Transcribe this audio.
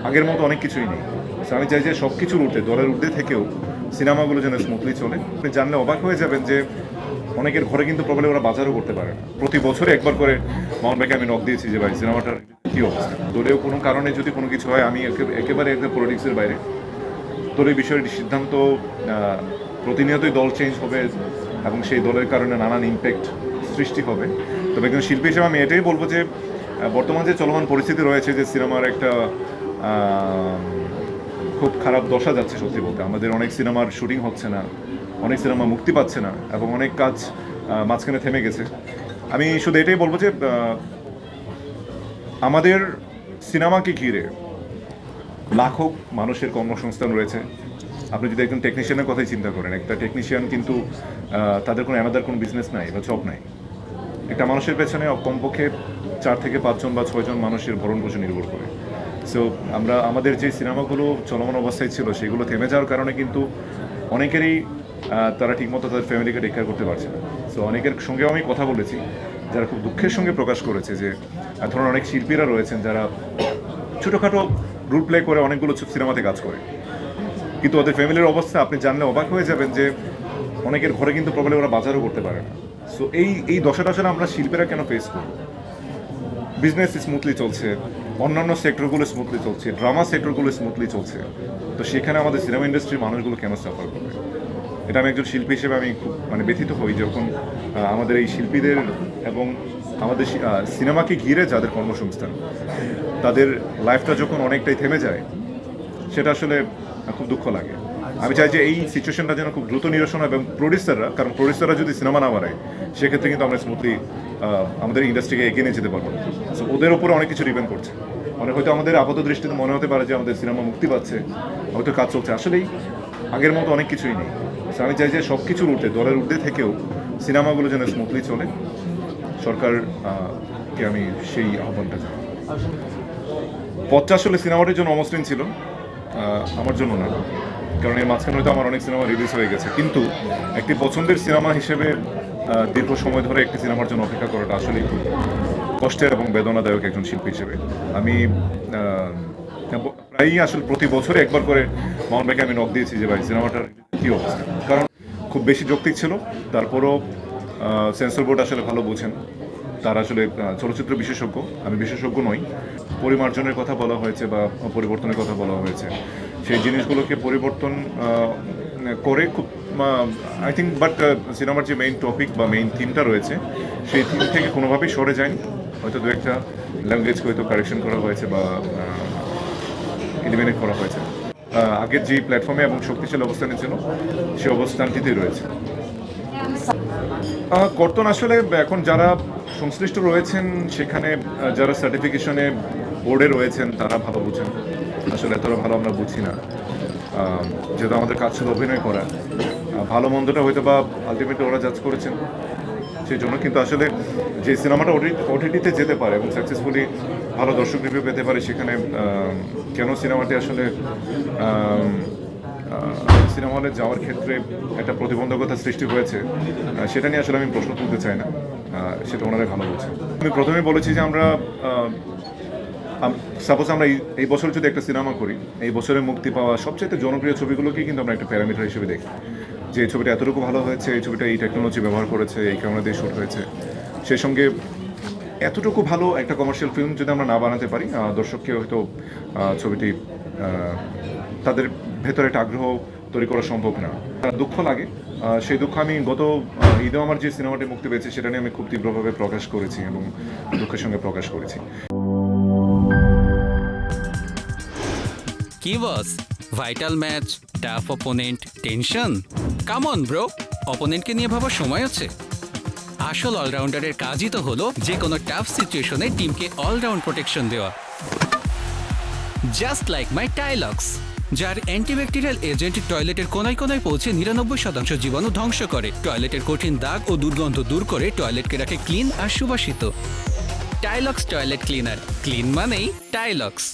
আগের মতো অনেক কিছুই নেই। আমি চাই যে সব কিছুর ঊর্ধ্বে, দলের ঊর্ধ্বে থেকেও সিনেমাগুলো যেন স্মুথলি চলে। আপনি জানলে অবাক হয়ে যাবেন যে অনেকের ঘরে কিন্তু প্রবলেম ওরা বাজারও করতে পারে না। প্রতি বছরে একবার করে মাউন্ট ভাইকে আমি নক দিয়েছি যে ভাই সিনেমাটার কী অবস্থা। দলীয় কোনো কারণে যদি কোনো কিছু হয়, আমি একেবারে একটা পলিটিক্সের বাইরে। দলীয় বিষয়টি সিদ্ধান্ত প্রতিনিয়তই দল চেঞ্জ হবে এবং সেই দলের কারণে নানান ইম্প্যাক্ট সৃষ্টি হবে। তবে একজন শিল্পী হিসেবে আমি এটাই বলবো যে বর্তমান যে চলমান পরিস্থিতি রয়েছে, যে সিনেমার একটা খুব খারাপ দশা যাচ্ছে সত্যি বলতে। আমাদের অনেক সিনেমার শুটিং হচ্ছে না, অনেক সিনেমা মুক্তি পাচ্ছে না এবং অনেক কাজ মাঝখানে থেমে গেছে। আমি শুধু এটাই বলবো যে আমাদের সিনেমাকে ঘিরে লাখো মানুষের কর্মসংস্থান রয়েছে। আপনি যদি একজন টেকনিশিয়ানের কথাই চিন্তা করেন, একটা টেকনিশিয়ান কিন্তু তাদের কোনো অ্যানাদার কোনো বিজনেস নাই বা জব নাই। একটা মানুষের পেছনে কমপক্ষে 4 থেকে 5 জন বা 6 জন মানুষের ভরণ পোষণ নির্ভর করে। সো আমাদের যে সিনেমাগুলো চলমান অবস্থায় ছিল সেগুলো থেমে যাওয়ার কারণে কিন্তু অনেকেরই তারা ঠিকমতো তাদের ফ্যামিলিকে টেক কেয়ার করতে পারছে না। সো অনেকের সঙ্গেও আমি কথা বলেছি যারা খুব দুঃখের সঙ্গে প্রকাশ করেছে যে ধরুন অনেক শিল্পীরা রয়েছেন যারা ছোটোখাটো রোল প্লে করে অনেকগুলো সিনেমাতে কাজ করে, কিন্তু ওদের ফ্যামিলির অবস্থা আপনি জানলে অবাক হয়ে যাবেন যে অনেকের ঘরে কিন্তু প্রবলেম ওরা বাজারও করতে পারে না। সো এই দশাটা আসলে আমরা শিল্পীরা কেন ফেস করি? বিজনেস স্মুথলি চলছে, অন্যান্য সেক্টরগুলো স্মুথলি চলছে, ড্রামা সেক্টরগুলো স্মুথলি চলছে, তো সেখানে আমাদের সিনেমা ইন্ডাস্ট্রির মানুষগুলো কেন সাফার করবে? এটা আমি একজন শিল্পী হিসেবে আমি খুব ব্যথিত হই যখন আমাদের এই শিল্পীদের এবং আমাদের সিনেমাকে ঘিরে যাদের কর্মসংস্থান, তাদের লাইফটা যখন অনেকটাই থেমে যায়, সেটা আসলে খুব দুঃখ লাগে। আমি চাই যে এই সিচুয়েশনটা যেন খুব দ্রুত নিরসন হয় এবং কারণ প্রডিউসাররা যদি সিনেমা না বাড়ায় সেক্ষেত্রে কিন্তু আমরা স্মুথলি আমাদের ইন্ডাস্ট্রিকে এগিয়ে নিয়ে যেতে পারবো। সো ওদের উপরে অনেক কিছু ডিপেন্ড করছে। হয়তো আমাদের আপাত দৃষ্টিতে মনে হতে পারে যে আমাদের সিনেমা মুক্তি পাচ্ছে, হয়তো কাজ চলছে, আসলেই আগের মতো অনেক কিছুই নেই। সো আমি চাই যে সব কিছুর ঊর্ধ্বে, দলের ঊর্ধ্বে থেকেও সিনেমাগুলো যেন স্মুথলি চলে। সরকারকে আমি সেই আহ্বানটা জানাই। পথটা আসলে সিনেমাটির জন্য অমসৃণ ছিল, আমার জন্য না, কারণ এর মাঝখানে হয়তো আমার অনেক সিনেমা রিলিজ হয়ে গেছে। কিন্তু একটি পছন্দের সিনেমা হিসেবে দীর্ঘ সময় ধরে একটি সিনেমার জন্য অপেক্ষা করাটা আসলেই খুব কষ্টের এবং বেদনাদায়ক একজন শিল্পী হিসেবে। আমি প্রায়ই আসলে প্রতি বছরে একবার করে মাউন্ট ভাইকে আমি নক দিয়েছি যে ভাই সিনেমাটার কী অবস্থা। কারণ খুব বেশি যৌক্তিক ছিল, তারপরও সেন্সর বোর্ড আসলে ভালো বুঝেন, তারা আসলে চলচ্চিত্র বিশেষজ্ঞ, আমি বিশেষজ্ঞ নই। পরিমার্জনের কথা বলা হয়েছে বা পরিবর্তনের কথা বলা হয়েছে, সেই জিনিসগুলোকে পরিবর্তন করে খুব আই থিঙ্ক, বাট সিনেমার যে মেইন টপিক বা মেইন থিমটা রয়েছে সেই থিম থেকে কোনোভাবেই সরে যায়নি। হয়তো দু একটা ল্যাঙ্গুয়েজকে হয়তো কারেকশন করা হয়েছে বা এলিমিনেট করা হয়েছে। আগের যে প্ল্যাটফর্মে এবং শক্তিশালী অবস্থানে ছিল সেই অবস্থানটিতেই রয়েছে। কর্তন আসলে এখন যারা সংশ্লিষ্ট রয়েছেন সেখানে, যারা সার্টিফিকেশনে বোর্ডে রয়েছেন তারা ভালো বুঝেন। আসলে এতটা ভালো আমরা বুঝি না, যেহেতু আমাদের কাজ ছিল অভিনয় করা। ভালো মন্দটা হয়তো বা আলটিমেটলি ওরা জাজ করেছেন, সেই জন্য। কিন্তু আসলে যে সিনেমাটা ওটিটিতে যেতে পারে এবং সাকসেসফুলি ভালো দর্শক রিভিউ পেতে পারে, সেখানে কেন সিনেমাটি আসলে সিনেমা হলে যাওয়ার ক্ষেত্রে একটা প্রতিবন্ধকতা সৃষ্টি হয়েছে, সেটা নিয়ে আসলে আমি প্রশ্ন তুলতে চাই না, সেটা ওনারাই ভালো বলছে। আমি প্রথমেই বলেছি যে আমরা সাপোজ আমরা এই বছর যদি একটা সিনেমা করি, এই বছরে মুক্তি পাওয়া সবচেয়ে জনপ্রিয় ছবিগুলোকেই কিন্তু আমরা একটা প্যারামিটার হিসেবে দেখি, যে এই ছবিটা এতটুকু ভালো হয়েছে, এই ছবিটা এই টেকনোলজি ব্যবহার করেছে, এই ক্যামেরা দিয়ে শ্যুট হয়েছে। সেই সঙ্গে এতটুকু ভালো একটা কমার্শিয়াল ফিল্ম যদি আমরা না বানাতে পারি, দর্শককে হয়তো ছবিটি তাদের ভেতরে একটা আগ্রহ তৈরি করা সম্ভব না। দুঃখ লাগে, সেই দুঃখ আমি গত ঈদেও আমার যে সিনেমাটি মুক্তি পেয়েছে সেটা নিয়ে আমি খুব তীব্রভাবে প্রকাশ করেছি এবং দুঃখের সঙ্গে প্রকাশ করেছি। কি boss, vital match, tough opponent, tension? Come on bro, অপোনেন্টকে নিয়ে ভাবার সময় আছে। আসল অলরাউন্ডারের কাজই তো হলো যে কোনো টাফ সিচুয়েশনে টিমকে অলরাউন্ড প্রোটেকশন দেওয়া। জাস্ট লাইক মাই টাইলক্স, যার অ্যান্টিব্যাকটেরিয়াল এজেন্ট টয়লেটের কোনায় কোনায় পৌঁছে 99% জীবাণু ধ্বংস করে, টয়লেটের কঠিন দাগ ও দুর্গন্ধ দূর করে টয়লেটকে রাখে ক্লিন আর সুবাসিত। টাইলক্স টয়লেট ক্লিনার, ক্লিন মানেই টাইলক্স।